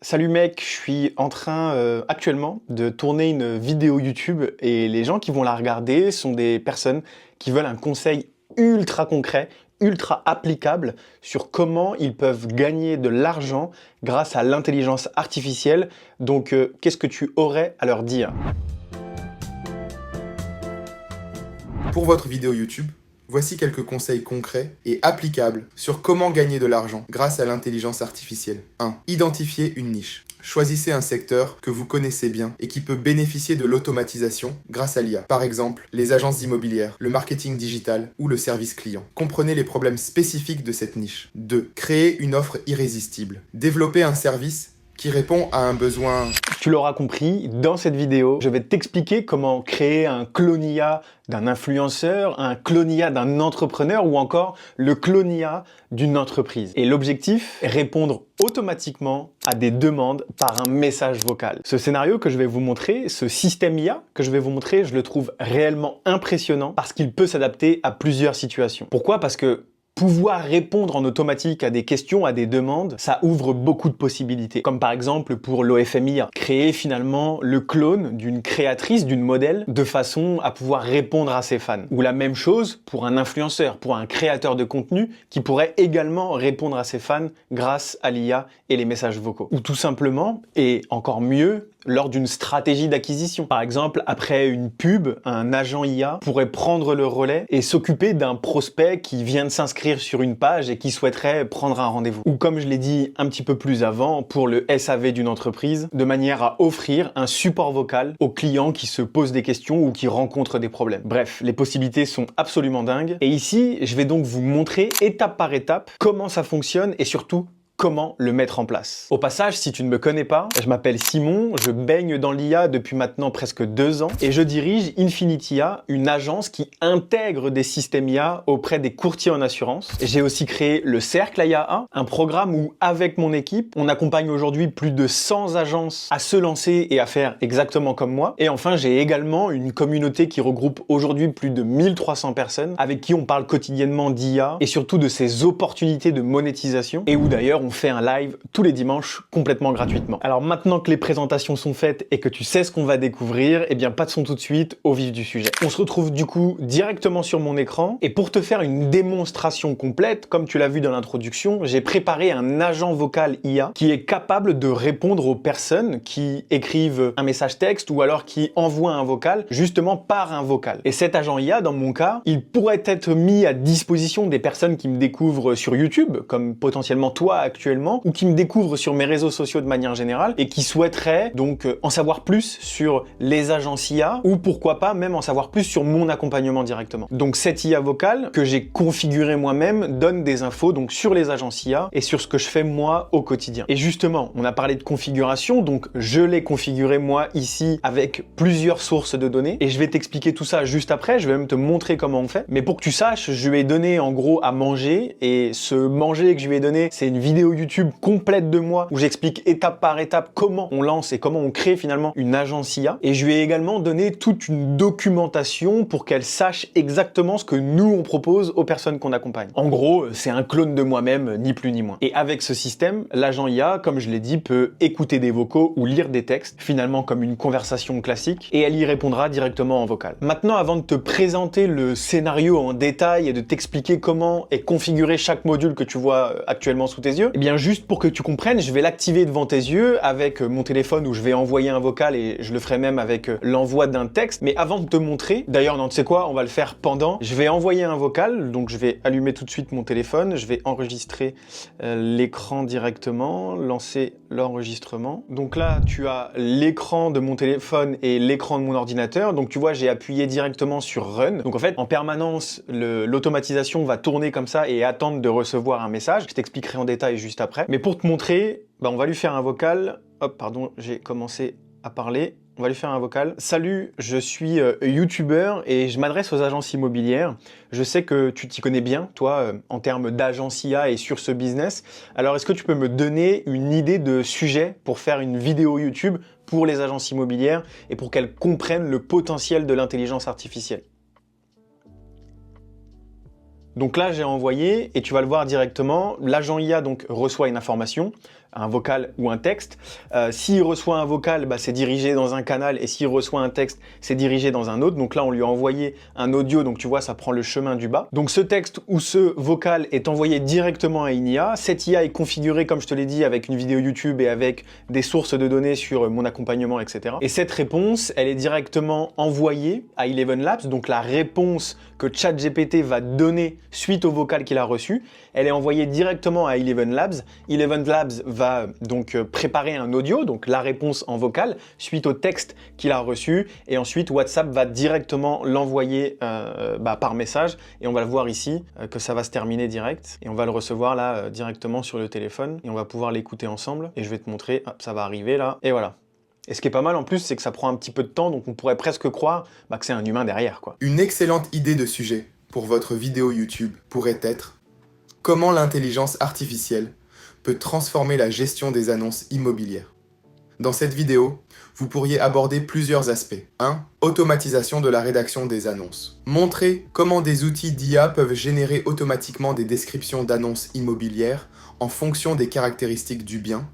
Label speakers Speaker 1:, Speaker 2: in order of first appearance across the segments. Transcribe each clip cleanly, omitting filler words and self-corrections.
Speaker 1: Salut mec, je suis en train actuellement de tourner une vidéo YouTube et les gens qui vont la regarder sont des personnes qui veulent un conseil ultra concret, ultra applicable sur comment ils peuvent gagner de l'argent grâce à l'intelligence artificielle. Donc qu'est-ce que tu aurais à leur dire?
Speaker 2: Pour votre vidéo YouTube, voici quelques conseils concrets et applicables sur comment gagner de l'argent grâce à l'intelligence artificielle. 1. Identifiez une niche. Choisissez un secteur que vous connaissez bien et qui peut bénéficier de l'automatisation grâce à l'IA. Par exemple, les agences immobilières, le marketing digital ou le service client. Comprenez les problèmes spécifiques de cette niche. 2. Créez une offre irrésistible. Développez un service qui répond à un besoin.
Speaker 1: Tu l'auras compris, dans cette vidéo, je vais t'expliquer comment créer un clone IA d'un influenceur, un clone IA d'un entrepreneur ou encore le clone IA d'une entreprise. Et l'objectif est répondre automatiquement à des demandes par un message vocal. Ce scénario que je vais vous montrer, ce système IA que je vais vous montrer, je le trouve réellement impressionnant parce qu'il peut s'adapter à plusieurs situations. Pourquoi? Parce que pouvoir répondre en automatique à des questions, à des demandes, ça ouvre beaucoup de possibilités. Comme par exemple pour l'OFMIA, créer finalement le clone d'une créatrice, d'une modèle, de façon à pouvoir répondre à ses fans. Ou la même chose pour un influenceur, pour un créateur de contenu qui pourrait également répondre à ses fans grâce à l'IA et les messages vocaux. Ou tout simplement, et encore mieux, lors d'une stratégie d'acquisition. Par exemple, après une pub, un agent IA pourrait prendre le relais et s'occuper d'un prospect qui vient de s'inscrire sur une page et qui souhaiterait prendre un rendez-vous. Ou comme je l'ai dit un petit peu plus avant, pour le SAV d'une entreprise, de manière à offrir un support vocal aux clients qui se posent des questions ou qui rencontrent des problèmes. Bref, les possibilités sont absolument dingues. Et ici, je vais donc vous montrer étape par étape comment ça fonctionne et surtout comment le mettre en place. Au passage, si tu ne me connais pas, je m'appelle Simon, je baigne dans l'IA depuis maintenant presque 2 ans et je dirige Infinitia, une agence qui intègre des systèmes IA auprès des courtiers en assurance. J'ai aussi créé le Cercle IA, un programme où, avec mon équipe, on accompagne aujourd'hui plus de 100 agences à se lancer et à faire exactement comme moi. Et enfin, j'ai également une communauté qui regroupe aujourd'hui plus de 1300 personnes avec qui on parle quotidiennement d'IA et surtout de ses opportunités de monétisation et où d'ailleurs on fait un live tous les dimanches complètement gratuitement. Alors maintenant que les présentations sont faites et que tu sais ce qu'on va découvrir, eh bien passons tout de suite au vif du sujet. On se retrouve du coup directement sur mon écran et pour te faire une démonstration complète, comme tu l'as vu dans l'introduction, j'ai préparé un agent vocal IA qui est capable de répondre aux personnes qui écrivent un message texte ou alors qui envoient un vocal justement par un vocal. Et cet agent IA, dans mon cas, il pourrait être mis à disposition des personnes qui me découvrent sur YouTube, comme potentiellement toi actuellement, ou qui me découvrent sur mes réseaux sociaux de manière générale et qui souhaiteraient donc en savoir plus sur les agences IA ou pourquoi pas même en savoir plus sur mon accompagnement directement. Donc cette IA vocale que j'ai configurée moi-même donne des infos donc sur les agences IA et sur ce que je fais moi au quotidien. Et justement, on a parlé de configuration, donc je l'ai configuré moi ici avec plusieurs sources de données et je vais t'expliquer tout ça juste après, je vais même te montrer comment on fait. Mais pour que tu saches, je lui ai donné en gros à manger et ce manger que je lui ai donné, c'est une vidéo YouTube complète de moi où j'explique étape par étape comment on lance et comment on crée finalement une agence IA. Et je lui ai également donné toute une documentation pour qu'elle sache exactement ce que nous on propose aux personnes qu'on accompagne. En gros, c'est un clone de moi-même, ni plus ni moins. Et avec ce système, l'agent IA, comme je l'ai dit, peut écouter des vocaux ou lire des textes, finalement comme une conversation classique, et elle y répondra directement en vocal. Maintenant, avant de te présenter le scénario en détail et de t'expliquer comment est configuré chaque module que tu vois actuellement sous tes yeux, eh bien juste pour que tu comprennes, je vais l'activer devant tes yeux avec mon téléphone où je vais envoyer un vocal et je le ferai même avec l'envoi d'un texte. Mais avant de te montrer, d'ailleurs non, tu sais quoi, on va le faire pendant. Je vais envoyer un vocal, donc je vais allumer tout de suite mon téléphone, je vais enregistrer l'écran directement, lancer l'enregistrement. Donc là, tu as l'écran de mon téléphone et l'écran de mon ordinateur. Donc tu vois, j'ai appuyé directement sur Run. Donc en fait, en permanence, l'automatisation va tourner comme ça et attendre de recevoir un message. Je t'expliquerai en détail juste après. Mais pour te montrer, on va lui faire un vocal. Hop, pardon, j'ai commencé à parler. On va lui faire un vocal. Salut, je suis youtubeur et je m'adresse aux agences immobilières. Je sais que tu t'y connais bien, toi, en termes d'agence IA et sur ce business. Alors, est-ce que tu peux me donner une idée de sujet pour faire une vidéo YouTube pour les agences immobilières et pour qu'elles comprennent le potentiel de l'intelligence artificielle ? Donc là, j'ai envoyé et tu vas le voir directement. L'agent IA donc reçoit une information. un vocal ou un texte. S'il reçoit un vocal, c'est dirigé dans un canal, et s'il reçoit un texte, c'est dirigé dans un autre. Donc là, on lui a envoyé un audio, donc tu vois, ça prend le chemin du bas. Donc ce texte ou ce vocal est envoyé directement à une IA. Cette IA est configurée, comme je te l'ai dit, avec une vidéo YouTube et avec des sources de données sur mon accompagnement, etc. Et cette réponse, elle est directement envoyée à Eleven Labs, donc la réponse que ChatGPT va donner suite au vocal qu'il a reçu, elle est envoyée directement à Eleven Labs. Eleven Labs va donc préparer un audio, donc la réponse en vocal, suite au texte qu'il a reçu, et ensuite WhatsApp va directement l'envoyer par message, et on va le voir ici, que ça va se terminer direct, et on va le recevoir là directement sur le téléphone, et on va pouvoir l'écouter ensemble, et je vais te montrer, hop, ça va arriver là, et voilà. Et ce qui est pas mal en plus, c'est que ça prend un petit peu de temps, donc on pourrait presque croire que c'est un humain derrière, quoi.
Speaker 2: Une excellente idée de sujet pour votre vidéo YouTube pourrait être « Comment l'intelligence artificielle peut transformer la gestion des annonces immobilières ?» Dans cette vidéo, vous pourriez aborder plusieurs aspects. 1. Automatisation de la rédaction des annonces. Montrer comment des outils d'IA peuvent générer automatiquement des descriptions d'annonces immobilières en fonction des caractéristiques du bien,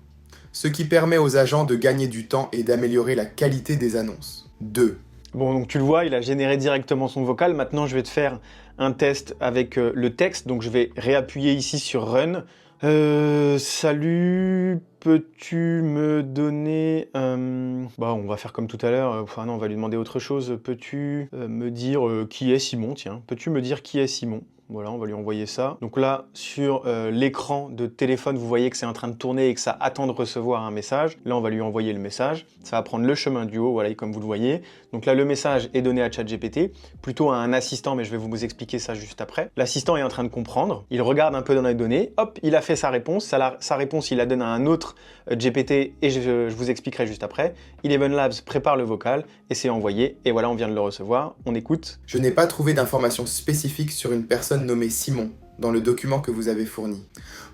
Speaker 2: ce qui permet aux agents de gagner du temps et d'améliorer la qualité des annonces. 2.
Speaker 1: Bon, donc tu le vois, il a généré directement son vocal. Maintenant, je vais te faire un test avec le texte. Donc, je vais réappuyer ici sur Run. Salut, peux-tu me donner... on va faire comme tout à l'heure. Enfin non, on va lui demander autre chose. Peux-tu me dire qui est Simon? Tiens, peux-tu me dire qui est Simon? Voilà, on va lui envoyer ça. Donc là, sur l'écran de téléphone, vous voyez que c'est en train de tourner et que ça attend de recevoir un message. Là, on va lui envoyer le message. Ça va prendre le chemin du haut, voilà, comme vous le voyez. Donc là, le message est donné à ChatGPT, plutôt à un assistant, mais je vais vous expliquer ça juste après. L'assistant est en train de comprendre. Il regarde un peu dans les données. Hop, il a fait sa réponse. Sa réponse, il la donne à un autre GPT et je vous expliquerai juste après. Eleven Labs prépare le vocal et c'est envoyé. Et voilà, on vient de le recevoir. On écoute.
Speaker 2: Je n'ai pas trouvé d'informations spécifiques sur une personne nommée Simon dans le document que vous avez fourni.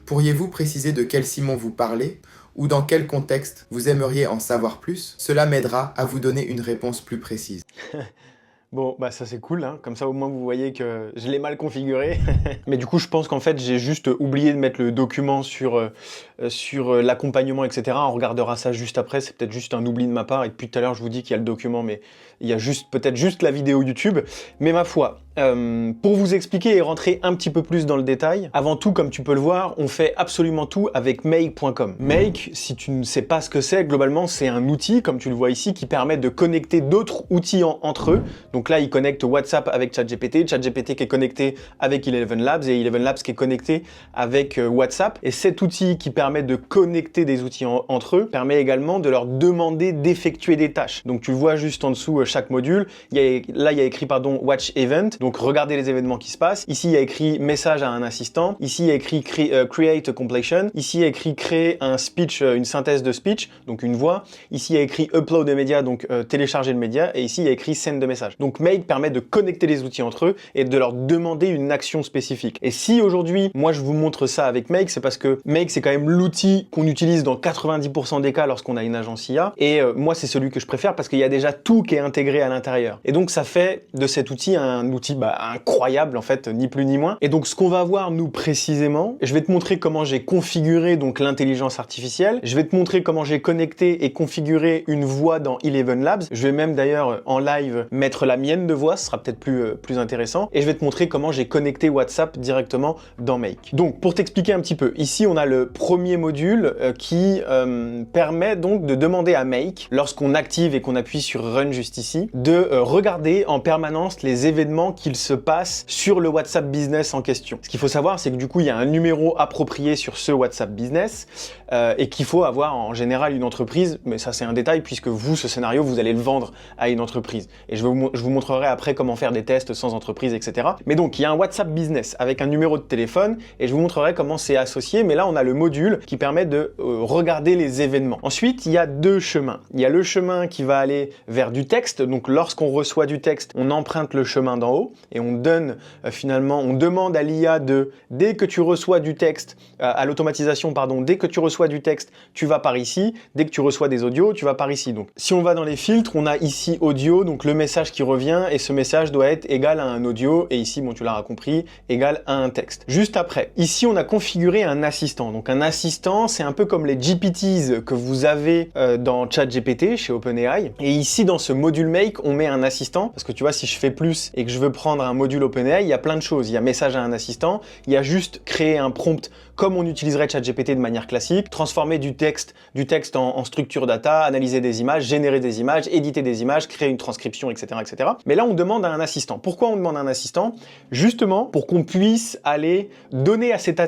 Speaker 2: Pourriez-vous préciser de quel Simon vous parlez ou dans quel contexte vous aimeriez en savoir plus? Cela m'aidera à vous donner une réponse plus précise.
Speaker 1: Bon, ça c'est cool, hein. Comme ça au moins vous voyez que je l'ai mal configuré. Mais du coup, je pense qu'en fait, j'ai juste oublié de mettre le document sur l'accompagnement, etc. On regardera ça juste après, c'est peut-être juste un oubli de ma part. Et depuis tout à l'heure, je vous dis qu'il y a le document, mais il y a peut-être juste la vidéo YouTube. Mais ma foi, pour vous expliquer et rentrer un petit peu plus dans le détail, avant tout, comme tu peux le voir, on fait absolument tout avec Make.com. Make, si tu ne sais pas ce que c'est, globalement, c'est un outil, comme tu le vois ici, qui permet de connecter d'autres outils entre eux. Donc là, il connecte WhatsApp avec ChatGPT, ChatGPT qui est connecté avec Eleven Labs et Eleven Labs qui est connecté avec WhatsApp. Et cet outil qui permet de connecter des outils entre eux permet également de leur demander d'effectuer des tâches. Donc tu le vois juste en dessous chaque module. Là, il y a écrit Watch Event, donc regarder les événements qui se passent. Ici, il y a écrit message à un assistant. Ici, il y a écrit create a completion. Ici, il y a écrit créer un speech, une synthèse de speech, donc une voix. Ici, il y a écrit upload de média, donc télécharger le média. Et ici, il y a écrit send de message. Donc Make permet de connecter les outils entre eux et de leur demander une action spécifique. Et si aujourd'hui, moi je vous montre ça avec Make, c'est parce que Make c'est quand même l'outil qu'on utilise dans 90% des cas lorsqu'on a une agence IA. Et moi c'est celui que je préfère parce qu'il y a déjà tout qui est intégré à l'intérieur. Et donc ça fait de cet outil un outil incroyable en fait, ni plus ni moins. Et donc ce qu'on va voir nous précisément, je vais te montrer comment j'ai configuré donc l'intelligence artificielle. Je vais te montrer comment j'ai connecté et configuré une voix dans Eleven Labs. Je vais même d'ailleurs en live mettre la mienne de voix, ce sera peut-être plus intéressant. Et je vais te montrer comment j'ai connecté WhatsApp directement dans Make. Donc pour t'expliquer un petit peu, ici on a le premier module qui permet donc de demander à Make, lorsqu'on active et qu'on appuie sur Run juste ici, de regarder en permanence les événements qu'il se passe sur le WhatsApp Business en question. Ce qu'il faut savoir, c'est que du coup il y a un numéro approprié sur ce WhatsApp Business et qu'il faut avoir en général une entreprise, mais ça c'est un détail puisque vous, ce scénario, vous allez le vendre à une entreprise. Et je vous montrerai après comment faire des tests sans entreprise, etc. Mais donc, il y a un WhatsApp Business avec un numéro de téléphone et je vous montrerai comment c'est associé. Mais là, on a le module qui permet de regarder les événements. Ensuite, il y a deux chemins. Il y a le chemin qui va aller vers du texte. Donc, lorsqu'on reçoit du texte, on emprunte le chemin d'en haut. numéro et on donne finalement, on demande à l'IA de, dès que tu reçois du texte, à l'automatisation, pardon, dès que tu reçois du texte, tu vas par ici, dès que tu reçois des audios, tu vas par ici. Donc si on va dans les filtres, on a ici audio, donc le message qui revient et ce message doit être égal à un audio et ici, bon tu l'auras compris, égal à un texte. Juste après, ici on a configuré un assistant. Donc un assistant, c'est un peu comme les GPTs que vous avez dans ChatGPT chez OpenAI. Et ici dans ce module make, on met un assistant parce que tu vois, si je fais plus et que je veux prendre un module OpenAI, il y a plein de choses. Il y a message à un assistant, il y a juste créer un prompt comme on utiliserait ChatGPT de manière classique, transformer du texte en structure data, analyser des images, générer des images, éditer des images, créer une transcription, etc., etc. Mais là, on demande à un assistant. Pourquoi on demande à un assistant? Justement, pour qu'on puisse aller donner à cet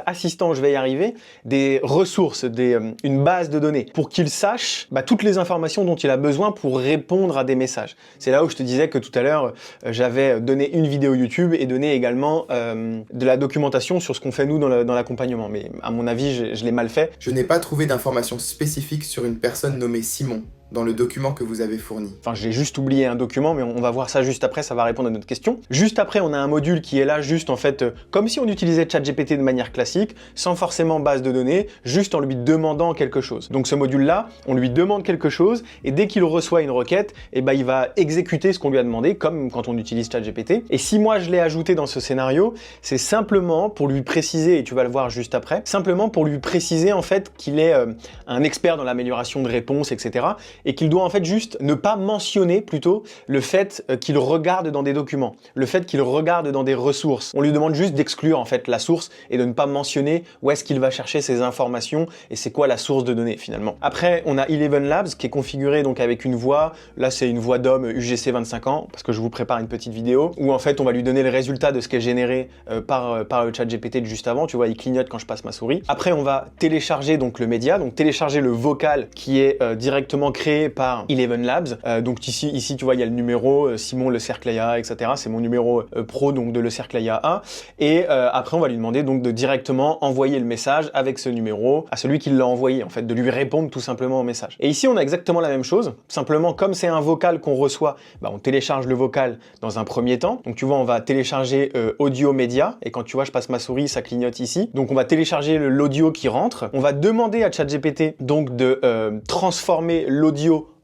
Speaker 1: assistant, je vais y arriver, des ressources, une base de données, pour qu'il sache toutes les informations dont il a besoin pour répondre à des messages. C'est là où je te disais que tout à l'heure, j'avais donné une vidéo YouTube et donné également de la documentation sur ce qu'on fait nous dans l'accompagnement. Mais à mon avis, je l'ai mal fait.
Speaker 2: Je n'ai pas trouvé d'informations spécifiques sur une personne nommée Simon dans le document que vous avez fourni.
Speaker 1: Enfin, j'ai juste oublié un document, mais on va voir ça juste après, ça va répondre à notre question. Juste après, on a un module qui est là juste en fait, comme si on utilisait ChatGPT de manière classique, sans forcément base de données, juste en lui demandant quelque chose. Donc ce module-là, on lui demande quelque chose, et dès qu'il reçoit une requête, il va exécuter ce qu'on lui a demandé, comme quand on utilise ChatGPT. Et si moi je l'ai ajouté dans ce scénario, c'est simplement pour lui préciser, et tu vas le voir juste après, simplement pour lui préciser en fait qu'il est un expert dans l'amélioration de réponses, etc. et qu'il doit en fait juste ne pas mentionner plutôt le fait qu'il regarde dans des documents, le fait qu'il regarde dans des ressources. On lui demande juste d'exclure en fait la source et de ne pas mentionner où est-ce qu'il va chercher ses informations et c'est quoi la source de données finalement. Après, on a Eleven Labs qui est configuré donc avec une voix, là c'est une voix d'homme UGC 25 ans, parce que je vous prépare une petite vidéo où en fait on va lui donner le résultat de ce qui est généré par le ChatGPT de juste avant, tu vois, il clignote quand je passe ma souris. Après, on va télécharger donc le média, donc télécharger le vocal qui est directement créé par Eleven Labs. Donc ici, tu vois, il y a le numéro Simon Le Cercle IA, etc. C'est mon numéro pro donc de Le Cercle IA A. Et après, on va lui demander donc de directement envoyer le message avec ce numéro à celui qui l'a envoyé, en fait, de lui répondre tout simplement au message. Et ici, on a exactement la même chose. Simplement, comme c'est un vocal qu'on reçoit, on télécharge le vocal dans un premier temps. Donc tu vois, on va télécharger audio média. Et quand tu vois, je passe ma souris, ça clignote ici. Donc on va télécharger l'audio qui rentre. On va demander à ChatGPT donc de transformer l'audio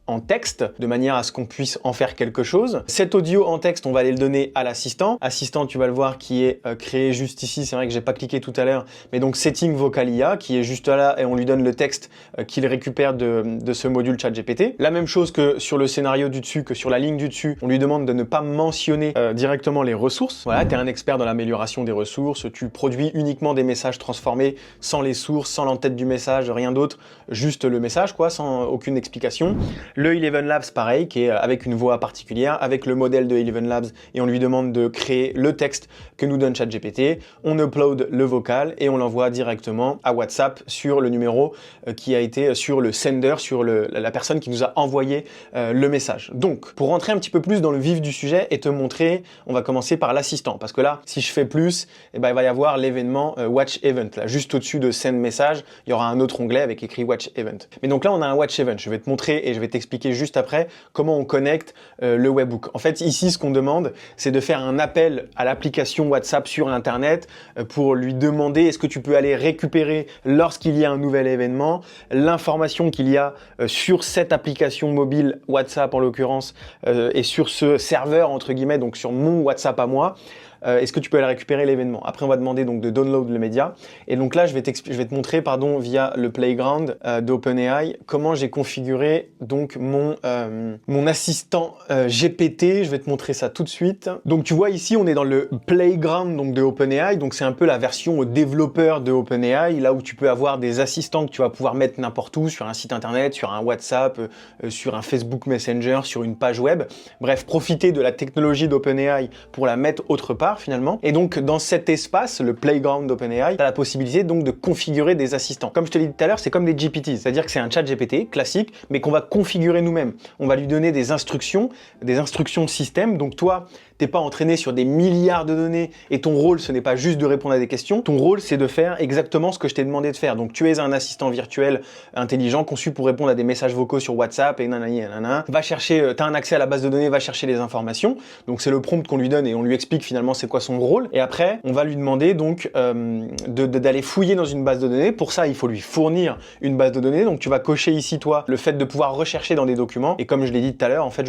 Speaker 1: en texte, de manière à ce qu'on puisse en faire quelque chose. Cet audio en texte, on va aller le donner à l'assistant. Assistant, tu vas le voir, qui est créé juste ici. C'est vrai que j'ai pas cliqué tout à l'heure, mais donc Setting Vocal IA, qui est juste là, et on lui donne le texte qu'il récupère de ce module ChatGPT. La même chose que sur le scénario du dessus, que sur la ligne du dessus, on lui demande de ne pas mentionner directement les ressources. Voilà, tu es un expert dans l'amélioration des ressources, tu produis uniquement des messages transformés, sans les sources, sans l'entête du message, rien d'autre, juste le message, quoi, sans aucune explication. Le Eleven Labs, pareil, qui est avec une voix particulière, avec le modèle de Eleven Labs, et on lui demande de créer le texte que nous donne ChatGPT. On upload le vocal et on l'envoie directement à WhatsApp sur le numéro qui a été sur le sender, sur la personne qui nous a envoyé le message. Donc, pour rentrer un petit peu plus dans le vif du sujet et te montrer, on va commencer par l'assistant, parce que là, si je fais plus, il va y avoir l'événement Watch Event. Là, juste au-dessus de Send Message, il y aura un autre onglet avec écrit Watch Event. Mais donc là, on a un Watch Event. Je vais te montrer et je vais t'expliquer juste après comment on connecte le webhook. En fait, ici, ce qu'on demande, c'est de faire un appel à l'application WhatsApp sur Internet pour lui demander est-ce que tu peux aller récupérer, lorsqu'il y a un nouvel événement, l'information qu'il y a sur cette application mobile WhatsApp en l'occurrence et sur ce serveur, entre guillemets, donc sur mon WhatsApp à moi. Est-ce que tu peux aller récupérer l'événement? Après, on va demander donc de download le média. Et donc là, je vais te montrer, via le playground d'OpenAI, comment j'ai configuré donc mon assistant GPT. Je vais te montrer ça tout de suite. Donc tu vois ici, on est dans le playground donc de OpenAI. Donc c'est un peu la version développeur de OpenAI, là où tu peux avoir des assistants que tu vas pouvoir mettre n'importe où, sur un site internet, sur un WhatsApp, sur un Facebook Messenger, sur une page web. Bref, profiter de la technologie d'OpenAI pour la mettre autre part. part finalement. Et donc dans cet espace, le playground d'OpenAI, tu as la possibilité donc de configurer des assistants. Comme je te l'ai dit tout à l'heure, c'est comme des GPT, c'est-à-dire que c'est un chat GPT classique, mais qu'on va configurer nous-mêmes. On va lui donner des instructions système. Donc toi, t'es pas entraîné sur des milliards de données et ton rôle, ce n'est pas juste de répondre à des questions. Ton rôle, c'est de faire exactement ce que je t'ai demandé de faire. Donc tu es un assistant virtuel intelligent conçu pour répondre à des messages vocaux sur WhatsApp et nanani et nanana. Va chercher, t'as un accès à la base de données, va chercher les informations. Donc c'est le prompt qu'on lui donne et on lui explique finalement c'est quoi son rôle. Et après, on va lui demander donc d'aller fouiller dans une base de données. Pour ça, il faut lui fournir une base de données. Donc tu vas cocher ici, toi, le fait de pouvoir rechercher dans des documents. Et comme je l'ai dit tout à l'heure, en fait,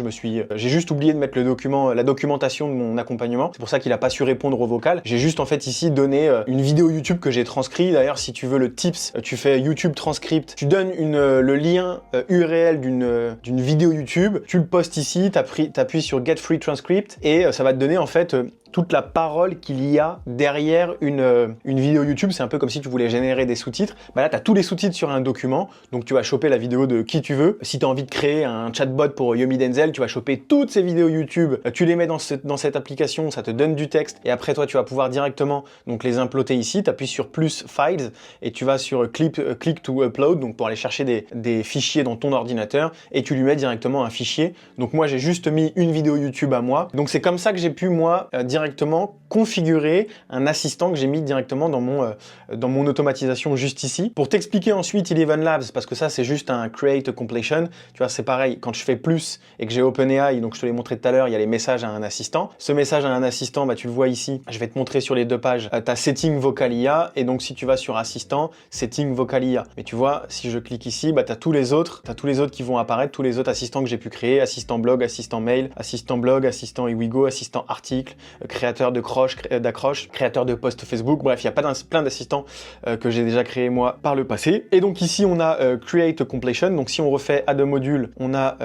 Speaker 1: j'ai juste oublié de mettre la documentation de mon accompagnement. C'est pour ça qu'il n'a pas su répondre au vocal. J'ai juste en fait ici donné une vidéo YouTube que j'ai transcrit. D'ailleurs, si tu veux le tips, tu fais YouTube transcript. Tu donnes le lien URL d'une vidéo YouTube. Tu le postes ici, t'appuies sur Get Free Transcript et ça va te donner en fait toute la parole qu'il y a derrière une vidéo YouTube. C'est un peu comme si tu voulais générer des sous-titres. Bah là, tu as tous les sous-titres sur un document. Donc, tu vas choper la vidéo de qui tu veux. Si tu as envie de créer un chatbot pour Yomi Denzel, tu vas choper toutes ces vidéos YouTube. Tu les mets dans cette application, ça te donne du texte. Et après, toi, tu vas pouvoir directement donc, les imploter ici. Tu appuies sur plus Files et tu vas sur Click to Upload donc pour aller chercher des fichiers dans ton ordinateur et tu lui mets directement un fichier. Donc, moi, j'ai juste mis une vidéo YouTube à moi. Donc, c'est comme ça que j'ai pu, moi, directement configurer un assistant que j'ai mis directement dans mon automatisation juste ici. Pour t'expliquer ensuite Eleven Labs, parce que ça c'est juste un create completion, tu vois c'est pareil, quand je fais plus et que j'ai OpenAI, donc je te l'ai montré tout à l'heure, il y a les messages à un assistant. Ce message à un assistant, bah, tu le vois ici, je vais te montrer sur les deux pages, tu as Setting Vocal IA, et donc si tu vas sur Assistant, Setting Vocal IA. Mais tu vois, si je clique ici, bah, tu as tous les autres qui vont apparaître, tous les autres assistants que j'ai pu créer, assistant blog, assistant mail, assistant blog, assistant Iwigo, assistant article, créateur d'accroche, créateur de posts Facebook, bref, il y a plein d'assistants que j'ai déjà créé moi par le passé. Et donc ici, on a Create Completion. Donc si on refait Add a Module, on a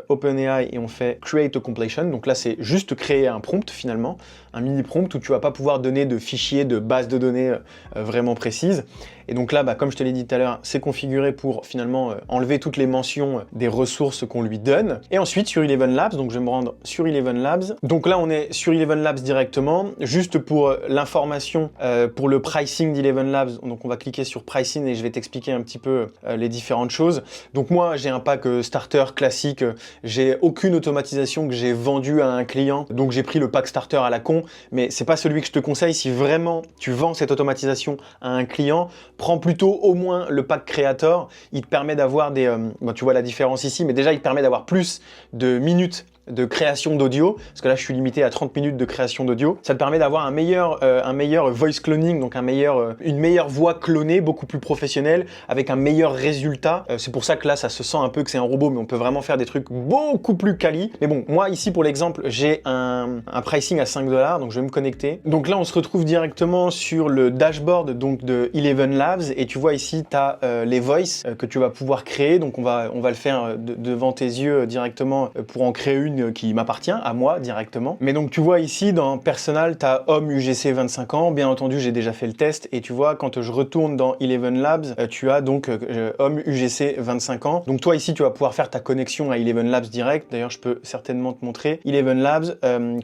Speaker 1: OpenAI et on fait Create Completion. Donc là, c'est juste créer un prompt finalement, un mini prompt où tu vas pas pouvoir donner de fichiers, de base de données vraiment précises. Et donc là, bah, comme je te l'ai dit tout à l'heure, c'est configuré pour finalement enlever toutes les mentions des ressources qu'on lui donne. Et ensuite, sur Eleven Labs, donc je vais me rendre sur Eleven Labs. Donc là, on est sur Eleven Labs directement. Juste pour l'information, pour le pricing d'Eleven Labs, donc on va cliquer sur Pricing et je vais t'expliquer un petit peu les différentes choses. Donc moi, j'ai un pack starter classique. J'ai aucune automatisation que j'ai vendue à un client. Donc j'ai pris le pack starter à la con, mais c'est pas celui que je te conseille. Si vraiment tu vends cette automatisation à un client, prends plutôt au moins le pack Creator. Il te permet d'avoir bon, tu vois la différence ici, mais déjà il te permet d'avoir plus de minutes de création d'audio, parce que là je suis limité à 30 minutes de création d'audio. Ça te permet d'avoir un meilleur voice cloning, donc une meilleure voix clonée, beaucoup plus professionnelle, avec un meilleur résultat. C'est pour ça que là ça se sent un peu que c'est un robot, mais on peut vraiment faire des trucs beaucoup plus quali. Mais bon, moi ici pour l'exemple, j'ai un pricing à 5 $, donc je vais me connecter. Donc là on se retrouve directement sur le dashboard donc de Eleven Labs, et tu vois ici tu as les voices que tu vas pouvoir créer. Donc on va le faire devant tes yeux directement pour en créer une qui m'appartient à moi directement. Mais donc tu vois ici dans Personal, tu as homme UGC 25 ans. Bien entendu, j'ai déjà fait le test et tu vois quand je retourne dans Eleven Labs, tu as donc homme UGC 25 ans. Donc toi ici, tu vas pouvoir faire ta connexion à Eleven Labs direct. D'ailleurs, je peux certainement te montrer. Eleven Labs,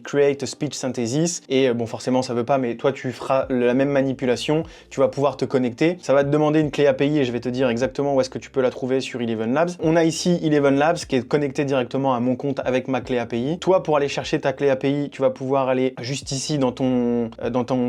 Speaker 1: Create a Speech Synthesis. Et bon, forcément, ça veut pas, mais toi, tu feras la même manipulation. Tu vas pouvoir te connecter. Ça va te demander une clé API et je vais te dire exactement où est-ce que tu peux la trouver sur Eleven Labs. On a ici Eleven Labs qui est connecté directement à mon compte avec ma clé API. Toi, pour aller chercher ta clé API, tu vas pouvoir aller juste ici dans ton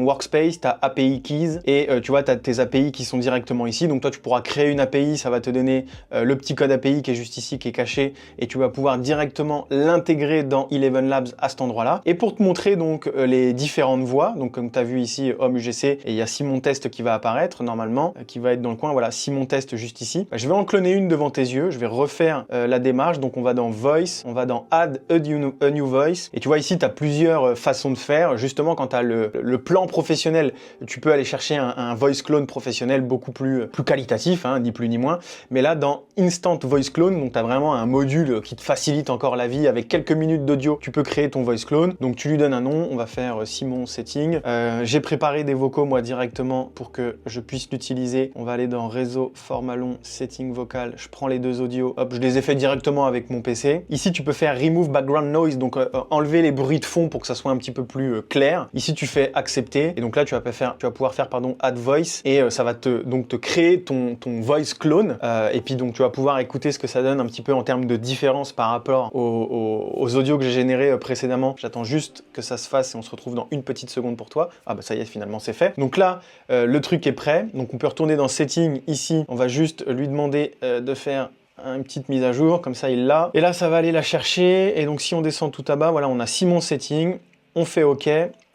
Speaker 1: workspace, tu as API Keys et tu vois, tu as tes API qui sont directement ici. Donc toi, tu pourras créer une API, ça va te donner le petit code API qui est juste ici, qui est caché et tu vas pouvoir directement l'intégrer dans Eleven Labs à cet endroit-là. Et pour te montrer donc les différentes voix, donc comme tu as vu ici, Homme UGC, et il y a Simon Test qui va apparaître normalement, qui va être dans le coin, voilà, Simon Test juste ici. Je vais en cloner une devant tes yeux, je vais refaire la démarche. Donc on va dans Voice, on va dans Add a new voice. Et tu vois ici, tu as plusieurs façons de faire. Justement, quand tu as le plan professionnel, tu peux aller chercher un voice clone professionnel beaucoup plus qualitatif, hein, ni plus ni moins. Mais là, dans Instant Voice Clone, donc tu as vraiment un module qui te facilite encore la vie. Avec quelques minutes d'audio, tu peux créer ton voice clone. Donc tu lui donnes un nom, on va faire Simon Setting. J'ai préparé des vocaux moi directement pour que je puisse l'utiliser. On va aller dans Réseau, format long, Setting vocal. Je prends les deux audios, hop, je les ai fait directement avec mon PC. Ici, tu peux faire Remove remove background noise, donc enlever les bruits de fond pour que ça soit un petit peu plus clair. Ici, tu fais accepter et donc là, tu vas pouvoir faire add voice et ça va te créer ton voice clone et puis donc tu vas pouvoir écouter ce que ça donne un petit peu en termes de différence par rapport aux audios que j'ai générés précédemment. J'attends juste que ça se fasse et on se retrouve dans une petite seconde pour toi. Ah bah ça y est, finalement c'est fait. Donc là, le truc est prêt. Donc on peut retourner dans Settings ici. On va juste lui demander de faire une petite mise à jour, comme ça il l'a. Et là, ça va aller la chercher. Et donc si on descend tout à bas, voilà, on a Simon Setting. On fait OK.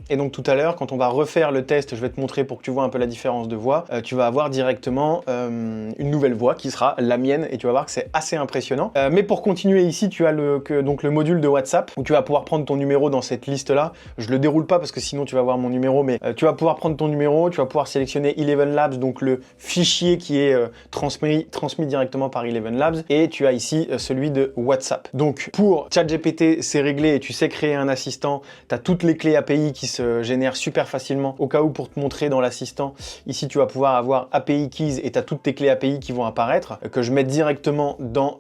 Speaker 1: Et donc tout à l'heure, quand on va refaire le test, je vais te montrer pour que tu vois un peu la différence de voix, tu vas avoir directement une nouvelle voix qui sera la mienne et tu vas voir que c'est assez impressionnant. Mais pour continuer ici, tu as donc le module de WhatsApp où tu vas pouvoir prendre ton numéro dans cette liste-là. Je le déroule pas parce que sinon tu vas voir mon numéro, mais tu vas pouvoir prendre ton numéro, tu vas pouvoir sélectionner Eleven Labs, donc le fichier qui est transmis directement par Eleven Labs, et tu as ici celui de WhatsApp. Donc pour ChatGPT, c'est réglé et tu sais créer un assistant, tu as toutes les clés API qui se génère super facilement. Au cas où, pour te montrer dans l'assistant, ici tu vas pouvoir avoir API Keys et tu as toutes tes clés API qui vont apparaître, que je mets directement dans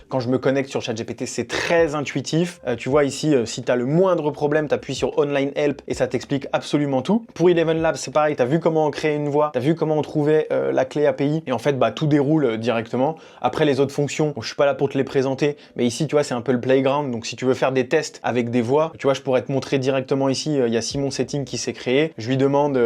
Speaker 1: quand je me connecte sur ChatGPT. C'est très intuitif. Tu vois ici, si tu as le moindre problème, tu appuies sur Online Help et ça t'explique absolument tout. Pour Eleven Labs, c'est pareil, tu as vu comment on créait une voix, tu as vu comment on trouvait la clé API et en fait, bah, tout déroule directement. Après, les autres fonctions, bon, je suis pas là pour te les présenter, mais ici, tu vois, c'est un peu le playground. Donc, si tu veux faire des tests avec des voix, tu vois, je pourrais te montrer directement ici, il y a Simon Setting qui s'est créé. Je lui demande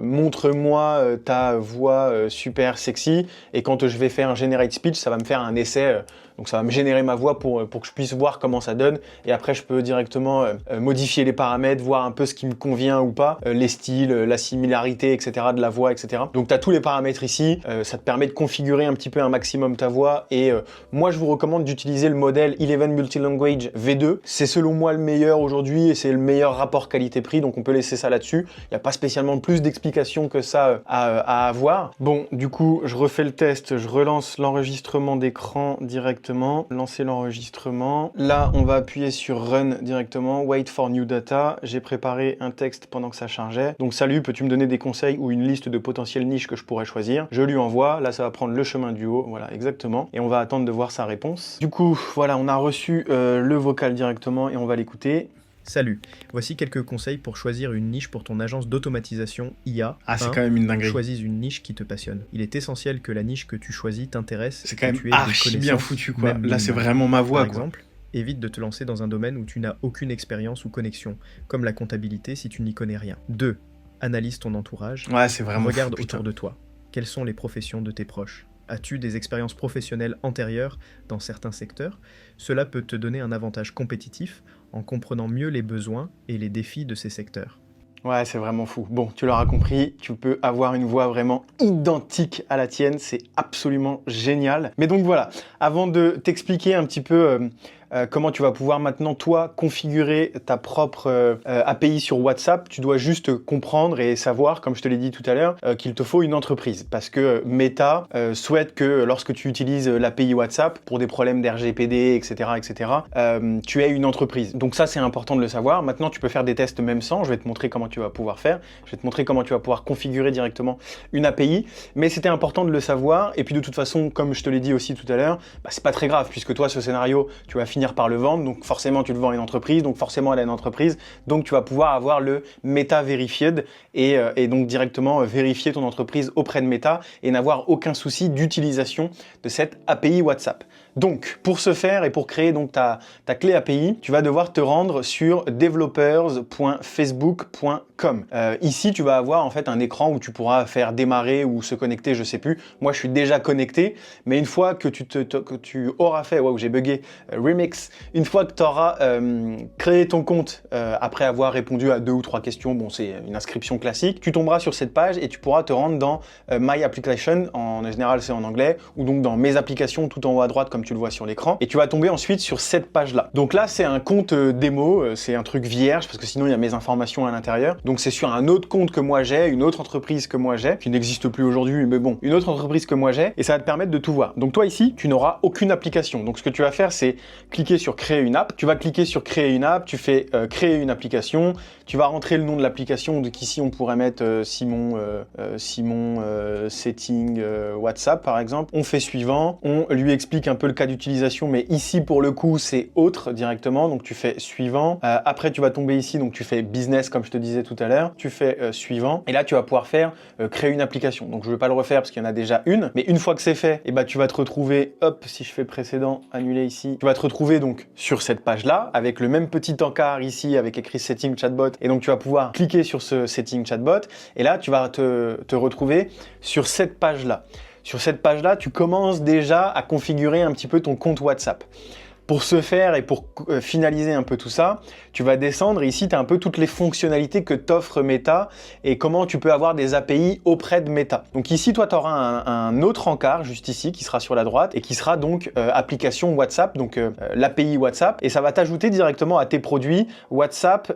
Speaker 1: montre-moi ta voix super sexy, et quand je vais faire un generate speech, ça va me faire un essai. Donc ça va me générer ma voix pour que je puisse voir comment ça donne. Et après, je peux directement modifier les paramètres, voir un peu ce qui me convient ou pas, les styles, la similarité, etc. de la voix, etc. Donc tu as tous les paramètres ici. Ça te permet de configurer un petit peu un maximum ta voix. Et moi, je vous recommande d'utiliser le modèle Eleven Multilanguage V2. C'est selon moi le meilleur aujourd'hui et c'est le meilleur rapport qualité-prix. Donc on peut laisser ça là-dessus. Il n'y a pas spécialement plus d'explications que ça à avoir. Bon, du coup, je refais le test. Je relance l'enregistrement d'écran directement. Lancer l'enregistrement. Là, on va appuyer sur Run directement. Wait for new data. J'ai préparé un texte pendant que ça chargeait. Donc, salut, peux-tu me donner des conseils ou une liste de potentielles niches que je pourrais choisir? Je lui envoie. Là, ça va prendre le chemin du haut. Voilà, exactement. Et on va attendre de voir sa réponse. Du coup, voilà, on a reçu le vocal directement et on va l'écouter.
Speaker 3: Salut, voici quelques conseils pour choisir une niche pour ton agence d'automatisation IA.
Speaker 1: Ah, c'est quand même une dinguerie.
Speaker 3: Choisis une niche qui te passionne. Il est essentiel que la niche que tu choisis t'intéresse.
Speaker 1: C'est quand même archi bien foutu, quoi. Là, c'est vraiment ma voix,
Speaker 3: par exemple. Évite de te lancer dans un domaine où tu n'as aucune expérience ou connexion, comme la comptabilité si tu n'y connais rien. 2. Analyse ton entourage.
Speaker 1: Ouais, c'est vraiment
Speaker 3: Regarde
Speaker 1: fou,
Speaker 3: autour de toi. Quelles sont les professions de tes proches? As-tu des expériences professionnelles antérieures dans certains secteurs? Cela peut te donner un avantage compétitif en comprenant mieux les besoins et les défis de ces secteurs.
Speaker 1: Ouais, c'est vraiment fou. Bon, tu l'auras compris, tu peux avoir une voix vraiment identique à la tienne, c'est absolument génial. Mais donc voilà, avant de t'expliquer un petit peu comment tu vas pouvoir maintenant, toi, configurer ta propre API sur WhatsApp, tu dois juste comprendre et savoir, comme je te l'ai dit tout à l'heure, qu'il te faut une entreprise. Parce que Meta souhaite que lorsque tu utilises l'API WhatsApp, pour des problèmes d'RGPD, etc., tu aies une entreprise. Donc ça, c'est important de le savoir. Maintenant, tu peux faire des tests même sans. Je vais te montrer comment tu vas pouvoir faire. Je vais te montrer comment tu vas pouvoir configurer directement une API. Mais c'était important de le savoir. Et puis de toute façon, comme je te l'ai dit aussi tout à l'heure, bah, c'est pas très grave, puisque toi, ce scénario, tu vas finir par le vendre, donc forcément tu le vends à une entreprise, donc forcément elle a une entreprise, donc tu vas pouvoir avoir le Meta Verified et donc directement vérifier ton entreprise auprès de Meta et n'avoir aucun souci d'utilisation de cette API WhatsApp. Donc pour ce faire et pour créer donc ta clé API, tu vas devoir te rendre sur developers.facebook.com. Ici tu vas avoir en fait un écran où tu pourras faire démarrer ou se connecter, je sais plus. Moi je suis déjà connecté, mais une fois que tu auras fait, waouh j'ai bugué, remix, une fois que tu auras créé ton compte après avoir répondu à 2 ou 3 questions, bon c'est une inscription classique, tu tomberas sur cette page et tu pourras te rendre dans My Application, en général c'est en anglais, ou donc dans Mes applications tout en haut à droite comme tu le vois sur l'écran, et tu vas tomber ensuite sur cette page là. Donc là c'est un compte démo, c'est un truc vierge parce que sinon il y a mes informations à l'intérieur. Donc c'est sur un autre compte que moi j'ai, une autre entreprise que moi j'ai, qui n'existe plus aujourd'hui, mais bon, une autre entreprise que moi j'ai, et ça va te permettre de tout voir. Donc toi ici, tu n'auras aucune application. Donc ce que tu vas faire, c'est cliquer sur créer une app. Tu vas cliquer sur créer une app, tu fais créer une application, tu vas rentrer le nom de l'application, donc ici on pourrait mettre Simon Setting WhatsApp par exemple. On fait suivant, on lui explique un peu le cas d'utilisation, mais ici pour le coup c'est autre directement, donc tu fais suivant. Après tu vas tomber ici, donc tu fais business comme je te disais tout à l'heure, tu fais suivant, et là tu vas pouvoir faire créer une application. Donc je ne vais pas le refaire parce qu'il y en a déjà une, mais une fois que c'est fait, et bah, tu vas te retrouver, hop, si je fais précédent, annuler ici, tu vas te retrouver donc sur cette page-là, avec le même petit encart ici, avec écrit Setting Chatbot, et donc tu vas pouvoir cliquer sur ce Setting Chatbot, et là tu vas te retrouver sur cette page-là. Sur cette page-là, tu commences déjà à configurer un petit peu ton compte WhatsApp. Pour ce faire et pour finaliser un peu tout ça, tu vas descendre et ici tu as un peu toutes les fonctionnalités que t'offre Meta et comment tu peux avoir des API auprès de Meta. Donc ici, toi, tu auras un autre encart juste ici qui sera sur la droite et qui sera donc application WhatsApp, donc l'API WhatsApp, et ça va t'ajouter directement à tes produits WhatsApp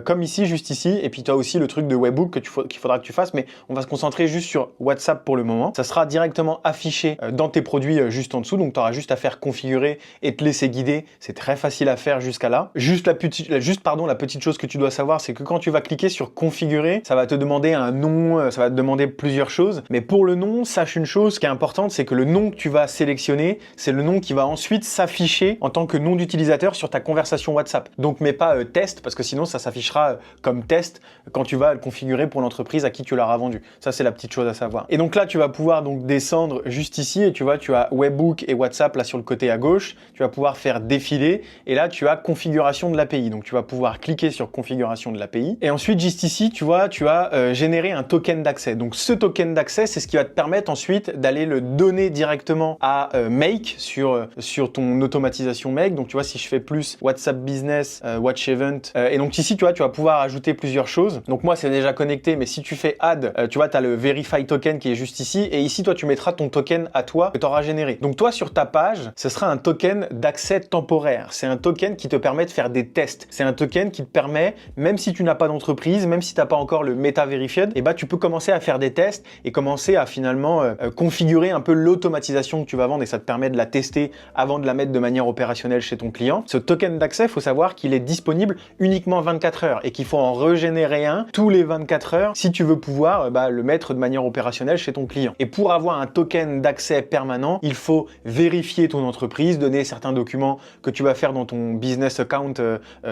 Speaker 1: comme ici, juste ici, et puis tu as aussi le truc de Webhook qu'il faudra que tu fasses, mais on va se concentrer juste sur WhatsApp pour le moment. Ça sera directement affiché dans tes produits juste en dessous, donc tu auras juste à faire configurer et te laisser guider, c'est très facile à faire jusqu'à là. La petite chose que tu dois savoir, c'est que quand tu vas cliquer sur configurer, ça va te demander un nom, ça va te demander plusieurs choses, mais pour le nom, sache une chose qui est importante, c'est que le nom que tu vas sélectionner, c'est le nom qui va ensuite s'afficher en tant que nom d'utilisateur sur ta conversation WhatsApp. Donc mets pas test, parce que sinon ça s'affichera comme test quand tu vas le configurer pour l'entreprise à qui tu l'auras vendu. Ça, c'est la petite chose à savoir. Et donc là, tu vas pouvoir donc descendre juste ici et tu vois, tu as Webhook et WhatsApp là sur le côté à gauche. Tu vas pouvoir faire défiler et là tu as configuration de l'API, donc tu vas pouvoir cliquer sur configuration de l'API et ensuite juste ici tu vois tu as généré un token d'accès. Donc ce token d'accès, c'est ce qui va te permettre ensuite d'aller le donner directement à Make sur ton automatisation Make. Donc tu vois, si je fais plus WhatsApp Business, Watch Event, et donc ici tu vois tu vas pouvoir ajouter plusieurs choses. Donc moi c'est déjà connecté, mais si tu fais add, tu vois tu as le verify token qui est juste ici et ici toi tu mettras ton token à toi que tu auras généré. Donc toi sur ta page, ce sera un token d'accès temporaire. C'est un token qui te permet de faire des tests. C'est un token qui te permet, même si tu n'as pas d'entreprise, même si tu n'as pas encore le Meta Verified, et bah tu peux commencer à faire des tests et commencer à finalement configurer un peu l'automatisation que tu vas vendre, et ça te permet de la tester avant de la mettre de manière opérationnelle chez ton client. Ce token d'accès, il faut savoir qu'il est disponible uniquement 24 heures et qu'il faut en régénérer un tous les 24 heures si tu veux pouvoir le mettre de manière opérationnelle chez ton client. Et pour avoir un token d'accès permanent, il faut vérifier ton entreprise, donner certains documents que tu vas faire dans ton business account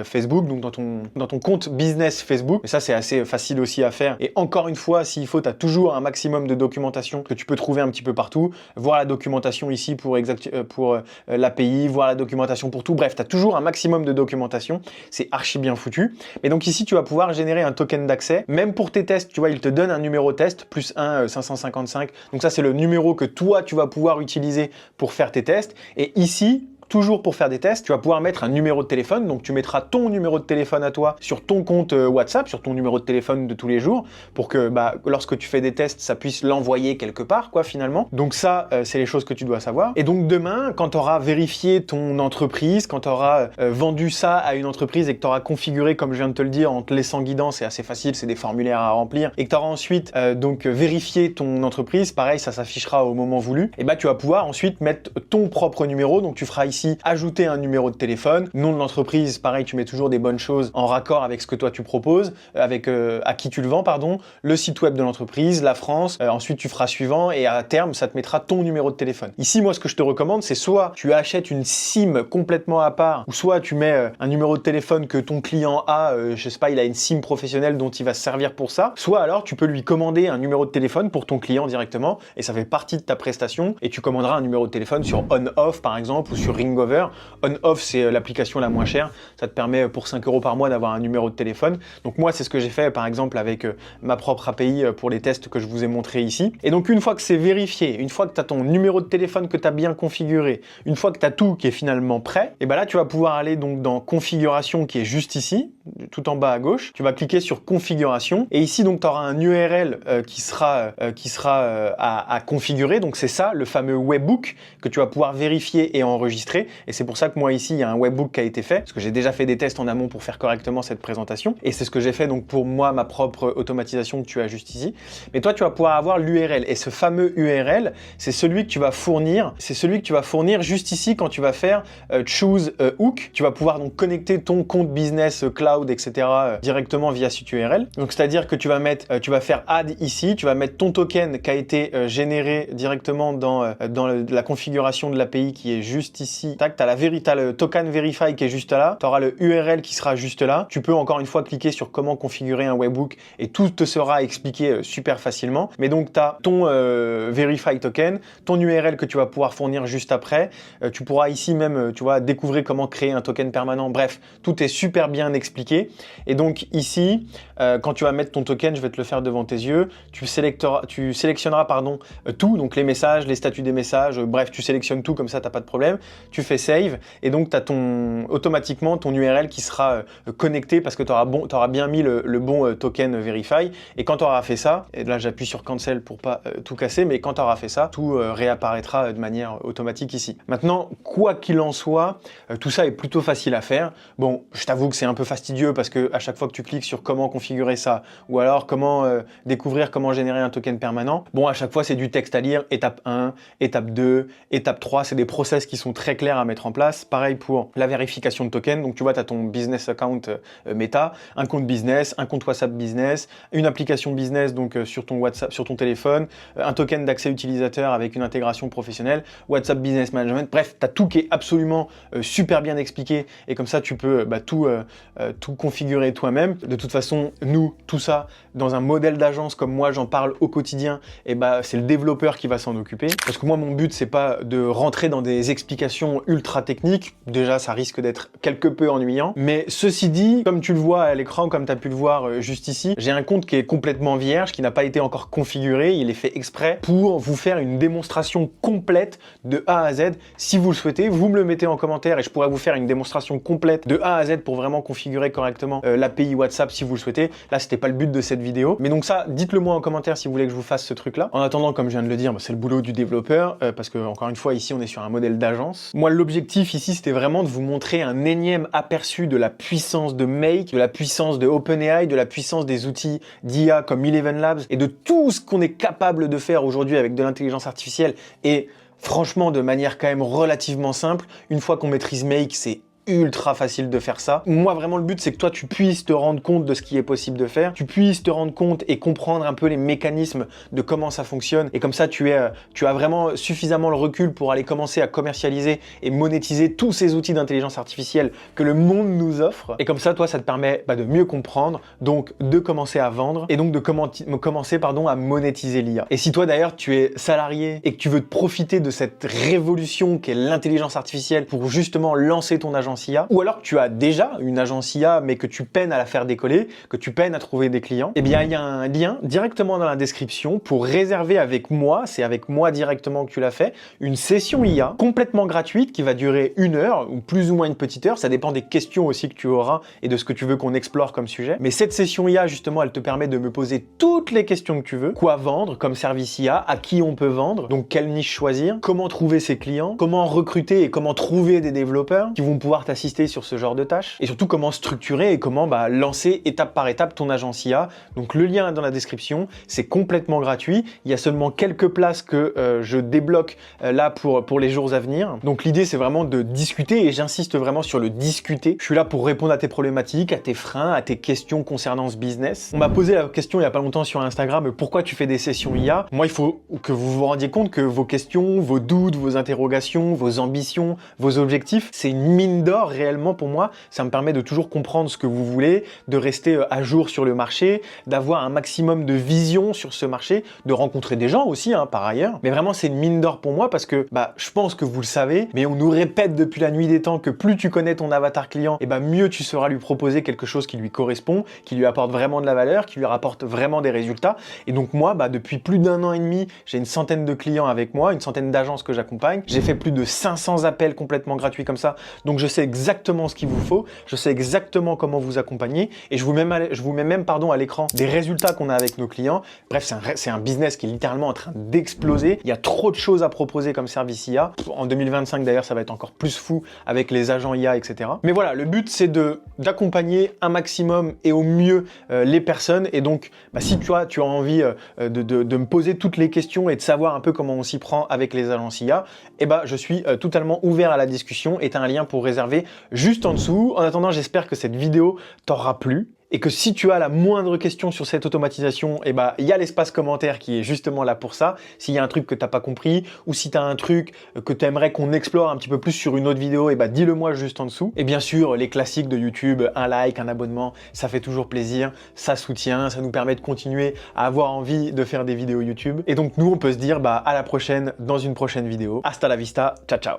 Speaker 1: Facebook, donc dans ton compte business Facebook. Et ça, c'est assez facile aussi à faire. Et encore une fois, s'il faut, tu as toujours un maximum de documentation que tu peux trouver un petit peu partout. Voir la documentation ici pour l'API, voir la documentation pour tout. Bref, tu as toujours un maximum de documentation. C'est archi bien foutu. Et donc ici, tu vas pouvoir générer un token d'accès. Même pour tes tests, tu vois, il te donne un numéro test, plus 1 555. Donc ça, c'est le numéro que toi, tu vas pouvoir utiliser pour faire tes tests. Et ici, toujours pour faire des tests, tu vas pouvoir mettre un numéro de téléphone, donc tu mettras ton numéro de téléphone à toi sur ton compte WhatsApp, sur ton numéro de téléphone de tous les jours, pour que lorsque tu fais des tests, ça puisse l'envoyer quelque part, quoi, finalement. Donc ça, c'est les choses que tu dois savoir. Et donc demain, quand tu auras vérifié ton entreprise, quand tu auras vendu ça à une entreprise et que tu auras configuré, comme je viens de te le dire, en te laissant guidant, c'est assez facile, c'est des formulaires à remplir, et que tu auras ensuite vérifié ton entreprise, pareil, ça s'affichera au moment voulu, et tu vas pouvoir ensuite mettre ton propre numéro, donc tu feras ici ajouter un numéro de téléphone, nom de l'entreprise, pareil, tu mets toujours des bonnes choses en raccord avec ce que toi tu proposes, avec à qui tu le vends, pardon, le site web de l'entreprise, la France, ensuite tu feras suivant et à terme ça te mettra ton numéro de téléphone. Ici, moi ce que je te recommande, c'est soit tu achètes une SIM complètement à part, ou soit tu mets un numéro de téléphone que ton client a, je sais pas, il a une SIM professionnelle dont il va se servir pour ça, soit alors tu peux lui commander un numéro de téléphone pour ton client directement et ça fait partie de ta prestation et tu commanderas un numéro de téléphone sur On-Off par exemple ou sur Ringover. On-Off, c'est l'application la moins chère. Ça te permet pour 5 € par mois d'avoir un numéro de téléphone. Donc moi, c'est ce que j'ai fait par exemple avec ma propre API pour les tests que je vous ai montré ici. Et donc une fois que c'est vérifié, une fois que tu as ton numéro de téléphone que tu as bien configuré, une fois que tu as tout qui est finalement prêt, et là tu vas pouvoir aller donc dans configuration qui est juste ici, tout en bas à gauche. Tu vas cliquer sur configuration et ici donc tu auras un URL qui sera à configurer. Donc c'est ça, le fameux Webhook que tu vas pouvoir vérifier et enregistrer. montrer. Et c'est pour ça que moi ici, il y a un webbook qui a été fait, parce que j'ai déjà fait des tests en amont pour faire correctement cette présentation. Et c'est ce que j'ai fait donc pour moi, ma propre automatisation que tu as juste ici. Mais toi, tu vas pouvoir avoir l'URL. Et ce fameux URL, c'est celui que tu vas fournir. C'est celui que tu vas fournir juste ici quand tu vas faire choose hook. Tu vas pouvoir donc connecter ton compte business cloud, etc. Directement via cette URL. Donc c'est-à-dire que tu vas mettre, tu vas faire add ici, tu vas mettre ton token qui a été généré directement dans la configuration de l'API qui est juste ici. Tac, tu as le token verify qui est juste là. Tu auras le URL qui sera juste là. Tu peux encore une fois cliquer sur comment configurer un webhook et tout te sera expliqué super facilement. Mais donc tu as ton verify token, ton URL que tu vas pouvoir fournir juste après. Tu pourras ici même, tu vois, découvrir comment créer un token permanent. Bref, tout est super bien expliqué. Et donc ici, quand tu vas mettre ton token, je vais te le faire devant tes yeux, tu sélectionneras tout, donc les messages, les statuts des messages, bref, tu sélectionnes tout, comme ça, tu n'as pas de problème. Tu fais save et donc tu as automatiquement ton URL qui sera connecté parce que tu auras bien mis le bon token verify. Et quand tu auras fait ça, et là j'appuie sur cancel pour pas tout casser, mais quand tu auras fait ça, tout réapparaîtra de manière automatique ici. Maintenant, quoi qu'il en soit, tout ça est plutôt facile à faire. Bon, je t'avoue que c'est un peu fastidieux parce que à chaque fois que tu cliques sur comment configurer ça ou alors comment découvrir comment générer un token permanent, bon, à chaque fois c'est du texte à lire, étape 1, étape 2, étape 3, c'est des process qui sont très clairs à mettre en place. Pareil pour la vérification de token, donc tu vois, tu as ton business account Meta, un compte business, un compte WhatsApp business, une application business donc sur ton WhatsApp, sur ton téléphone, un token d'accès utilisateur avec une intégration professionnelle, WhatsApp Business Management, bref, tu as tout qui est absolument super bien expliqué et comme ça tu peux tout configurer toi-même. De toute façon, nous, tout ça, dans un modèle d'agence comme moi j'en parle au quotidien, et c'est le développeur qui va s'en occuper. Parce que moi, mon but, c'est pas de rentrer dans des explications ultra techniques. Déjà, ça risque d'être quelque peu ennuyant. Mais ceci dit, comme tu le vois à l'écran, comme tu as pu le voir juste ici, j'ai un compte qui est complètement vierge, qui n'a pas été encore configuré. Il est fait exprès pour vous faire une démonstration complète de A à Z. Si vous le souhaitez, vous me le mettez en commentaire et je pourrais vous faire une démonstration complète de A à Z pour vraiment configurer correctement l'API WhatsApp si vous le souhaitez. Là, c'était pas le but de cette vidéo. Mais donc ça, dites-le moi en commentaire si vous voulez que je vous fasse ce truc-là. En attendant, comme je viens de le dire, c'est le boulot du développeur parce que, encore une fois, ici, on est sur un modèle d'agence. Moi, l'objectif ici, c'était vraiment de vous montrer un énième aperçu de la puissance de Make, de la puissance de OpenAI, de la puissance des outils d'IA comme Eleven Labs et de tout ce qu'on est capable de faire aujourd'hui avec de l'intelligence artificielle et franchement, de manière quand même relativement simple. Une fois qu'on maîtrise Make, c'est ultra facile de faire ça. Moi, vraiment, le but, c'est que toi, tu puisses te rendre compte de ce qui est possible de faire, tu puisses te rendre compte et comprendre un peu les mécanismes de comment ça fonctionne. Et comme ça, tu as vraiment suffisamment le recul pour aller commencer à commercialiser et monétiser tous ces outils d'intelligence artificielle que le monde nous offre. Et comme ça, toi, ça te permet de mieux comprendre, donc de commencer à vendre et donc de commencer à monétiser l'IA. Et si toi, d'ailleurs, tu es salarié et que tu veux te profiter de cette révolution qu'est l'intelligence artificielle pour justement lancer ton agence IA, ou alors que tu as déjà une agence IA mais que tu peines à la faire décoller, que tu peines à trouver des clients, eh bien il y a un lien directement dans la description pour réserver avec moi, c'est avec moi directement que tu l'as fait, une session IA complètement gratuite qui va durer 1 heure ou plus ou moins une petite heure, ça dépend des questions aussi que tu auras et de ce que tu veux qu'on explore comme sujet. Mais cette session IA justement, elle te permet de me poser toutes les questions que tu veux, quoi vendre comme service IA, à qui on peut vendre, donc quelle niche choisir, comment trouver ses clients, comment recruter et comment trouver des développeurs qui vont pouvoir t'assister sur ce genre de tâches et surtout comment structurer et comment lancer étape par étape ton agence IA. Donc le lien est dans la description, c'est complètement gratuit, il y a seulement quelques places que je débloque là pour les jours à venir. Donc l'idée c'est vraiment de discuter et j'insiste vraiment sur le discuter. Je suis là pour répondre à tes problématiques, à tes freins, à tes questions concernant ce business. On m'a posé la question il y a pas longtemps sur Instagram, pourquoi tu fais des sessions IA? Moi il faut que vous vous rendiez compte que vos questions, vos doutes, vos interrogations, vos ambitions, vos objectifs, c'est une mine d'or réellement pour moi. Ça me permet de toujours comprendre ce que vous voulez, de rester à jour sur le marché, d'avoir un maximum de vision sur ce marché, de rencontrer des gens aussi par ailleurs. Mais vraiment c'est une mine d'or pour moi parce que je pense que vous le savez, mais on nous répète depuis la nuit des temps que plus tu connais ton avatar client, et mieux tu sauras lui proposer quelque chose qui lui correspond, qui lui apporte vraiment de la valeur, qui lui rapporte vraiment des résultats. Et donc moi, depuis plus d'1 an et demi, j'ai une centaine de clients avec moi, une centaine d'agences que j'accompagne. J'ai fait plus de 500 appels complètement gratuits comme ça. Donc je sais exactement ce qu'il vous faut, je sais exactement comment vous accompagner et je vous mets même à l'écran des résultats qu'on a avec nos clients. Bref, c'est un business qui est littéralement en train d'exploser. Il y a trop de choses à proposer comme service IA. En 2025 d'ailleurs, ça va être encore plus fou avec les agents IA, etc. Mais voilà, le but c'est d'accompagner un maximum et au mieux les personnes. Et donc, si tu as envie de me poser toutes les questions et de savoir un peu comment on s'y prend avec les agences IA, je suis totalement ouvert à la discussion et tu as un lien pour réserver juste en dessous. En attendant, j'espère que cette vidéo t'aura plu et que si tu as la moindre question sur cette automatisation, il y a l'espace commentaire qui est justement là pour ça. S'il y a un truc que tu n'as pas compris ou si tu as un truc que tu aimerais qu'on explore un petit peu plus sur une autre vidéo, dis-le moi juste en dessous. Et bien sûr, les classiques de YouTube, un like, un abonnement, ça fait toujours plaisir, ça soutient, ça nous permet de continuer à avoir envie de faire des vidéos YouTube. Et donc nous, on peut se dire à la prochaine dans une prochaine vidéo. Hasta la vista, ciao ciao.